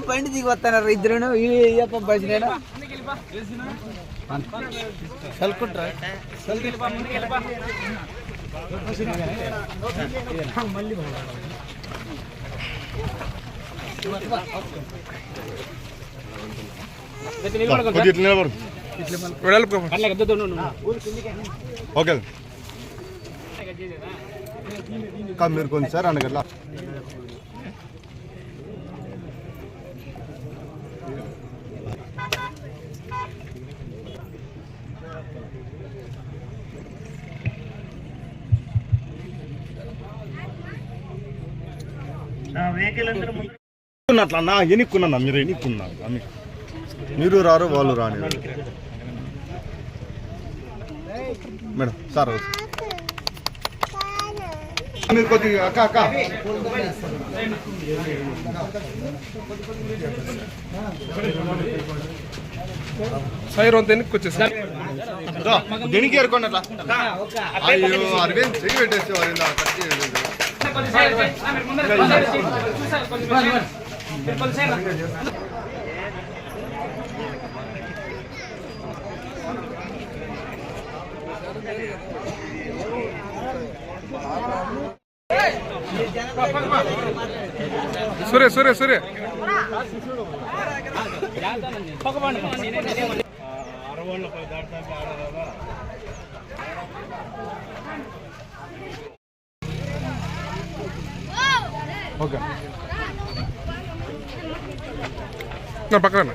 బండి దిగి వస్తున్నారు ఇద్దరు బస్సులేనా చల్లుకుంటారా ఓకే మీరు కొంచెం సార్ అనగట్లా అట్లా నా ఎన్నిక్కున్నా మీరు ఎన్నిక్కున్నారు మీరు రారు వాళ్ళు రాని మేడం సార్ మీరు కొద్దిగా అక్క అక్క సైర్ అంత ఎన్నికి వచ్చేసి దేనికి ఏరుకోండి అట్లా అయ్యో అరవింద్ చెయ్యి పెట్టేసేవారు సూర్య సూర్య సూర్య ఓకే నా పక్కన